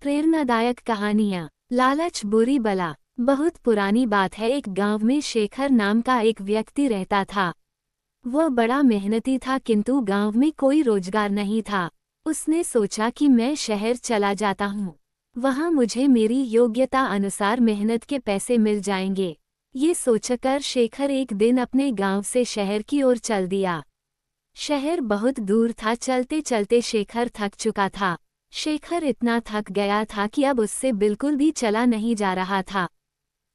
प्रेरणादायक कहानियाँ। लालच बुरी बला। बहुत पुरानी बात है। एक गांव में शेखर नाम का एक व्यक्ति रहता था। वह बड़ा मेहनती था, किंतु गांव में कोई रोजगार नहीं था। उसने सोचा कि मैं शहर चला जाता हूँ, वहाँ मुझे मेरी योग्यता अनुसार मेहनत के पैसे मिल जाएंगे। ये सोचकर शेखर एक दिन अपने गांव से शहर की ओर चल दिया। शहर बहुत दूर था। चलते चलते शेखर थक चुका था। शेखर इतना थक गया था कि अब उससे बिल्कुल भी चला नहीं जा रहा था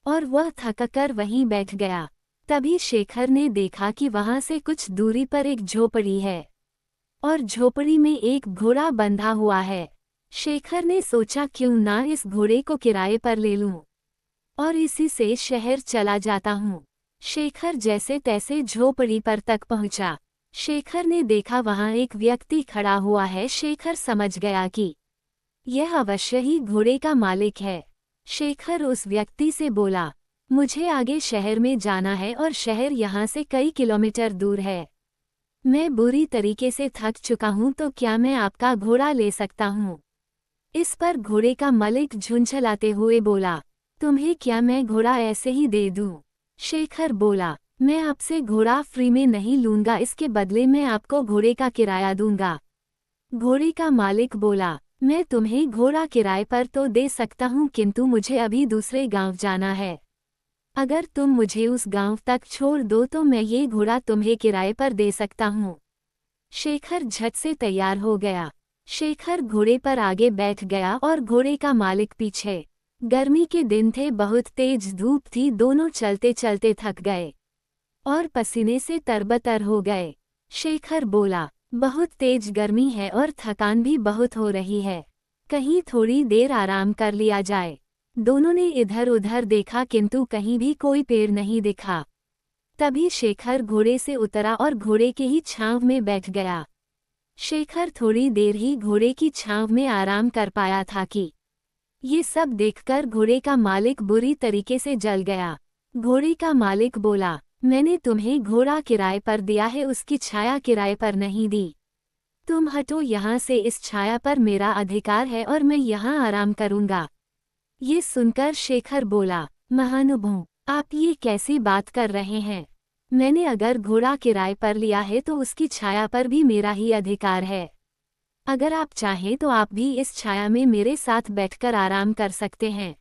और वह थककर वहीं बैठ गया। तभी शेखर ने देखा कि वहां से कुछ दूरी पर एक झोपड़ी है और झोपड़ी में एक घोड़ा बंधा हुआ है। शेखर ने सोचा, क्यों ना इस घोड़े को किराए पर ले लूं और इसी से शहर चला जाता हूँ। शेखर जैसे तैसे झोपड़ी पर तक पहुंचा। शेखर ने देखा वहां एक व्यक्ति खड़ा हुआ है। शेखर समझ गया कि यह अवश्य ही घोड़े का मालिक है। शेखर उस व्यक्ति से बोला, मुझे आगे शहर में जाना है और शहर यहाँ से कई किलोमीटर दूर है। मैं बुरी तरीके से थक चुका हूँ, तो क्या मैं आपका घोड़ा ले सकता हूँ? इस पर घोड़े का मालिक झुंझलाते हुए बोला, तुम्हें क्या मैं घोड़ा ऐसे ही दे दूँ? शेखर बोला, मैं आपसे घोड़ा फ्री में नहीं लूंगा, इसके बदले मैं आपको घोड़े का किराया दूंगा। घोड़े का मालिक बोला, मैं तुम्हें घोड़ा किराए पर तो दे सकता हूँ, किंतु मुझे अभी दूसरे गांव जाना है। अगर तुम मुझे उस गांव तक छोड़ दो तो मैं ये घोड़ा तुम्हें किराए पर दे सकता हूँ। शेखर झट से तैयार हो गया। शेखर घोड़े पर आगे बैठ गया और घोड़े का मालिक पीछे। गर्मी के दिन थे, बहुत तेज धूप थी। दोनों चलते चलते थक गए और पसीने से तरबतर हो गए। शेखर बोला, बहुत तेज गर्मी है और थकान भी बहुत हो रही है, कहीं थोड़ी देर आराम कर लिया जाए। दोनों ने इधर उधर देखा, किंतु कहीं भी कोई पेड़ नहीं दिखा। तभी शेखर घोड़े से उतरा और घोड़े के ही छांव में बैठ गया। शेखर थोड़ी देर ही घोड़े की छांव में आराम कर पाया था कि ये सब देखकर घोड़े का मालिक बुरी तरीके से जल गया। घोड़े का मालिक बोला, मैंने तुम्हें घोड़ा किराए पर दिया है, उसकी छाया किराए पर नहीं दी। तुम हटो यहाँ से, इस छाया पर मेरा अधिकार है और मैं यहाँ आराम करूँगा। ये सुनकर शेखर बोला, महानुभाव, आप ये कैसी बात कर रहे हैं? मैंने अगर घोड़ा किराए पर लिया है तो उसकी छाया पर भी मेरा ही अधिकार है। अगर आप चाहें तो आप भी इस छाया में मेरे साथ बैठकर आराम कर सकते हैं।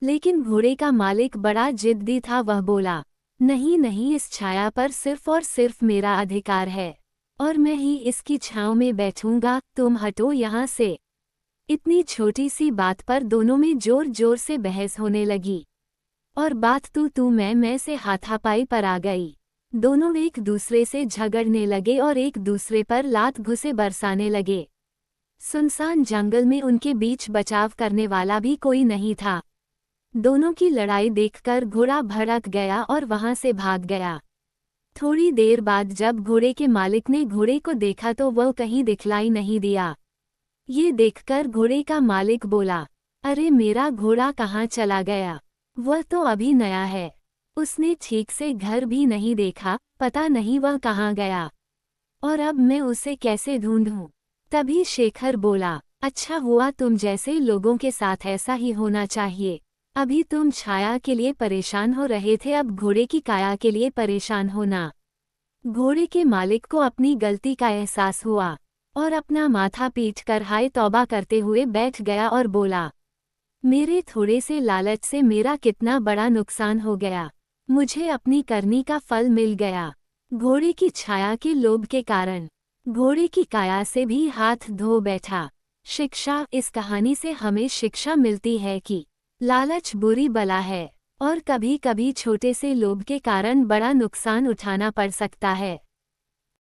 लेकिन घोड़े का मालिक बड़ा जिद्दी था। वह बोला, नहीं नहीं, इस छाया पर सिर्फ और सिर्फ मेरा अधिकार है और मैं ही इसकी छांव में बैठूंगा। तुम हटो यहाँ से। इतनी छोटी सी बात पर दोनों में जोर जोर से बहस होने लगी और बात तू मैं से हाथापाई पर आ गई। दोनों एक दूसरे से झगड़ने लगे और एक दूसरे पर लात घुसे बरसाने लगे। सुनसान जंगल में उनके बीच बचाव करने वाला भी कोई नहीं था। दोनों की लड़ाई देखकर घोड़ा भड़क गया और वहां से भाग गया। थोड़ी देर बाद जब घोड़े के मालिक ने घोड़े को देखा तो वह कहीं दिखलाई नहीं दिया। ये देखकर घोड़े का मालिक बोला, अरे मेरा घोड़ा कहाँ चला गया? वह तो अभी नया है, उसने ठीक से घर भी नहीं देखा, पता नहीं वह कहाँ गया और अब मैं उसे कैसे ढूंढूं? तभी शेखर बोला, अच्छा हुआ, तुम जैसे लोगों के साथ ऐसा ही होना चाहिए। अभी तुम छाया के लिए परेशान हो रहे थे, अब घोड़े की काया के लिए परेशान होना। घोड़े के मालिक को अपनी गलती का एहसास हुआ और अपना माथा पीट कर हाय तौबा करते हुए बैठ गया और बोला, मेरे थोड़े से लालच से मेरा कितना बड़ा नुकसान हो गया। मुझे अपनी करनी का फल मिल गया। घोड़े की छाया के लोभ के कारण घोड़े की काया से भी हाथ धो बैठा। शिक्षा। इस कहानी से हमें शिक्षा मिलती है कि लालच बुरी बला है और कभी कभी छोटे से लोभ के कारण बड़ा नुकसान उठाना पड़ सकता है।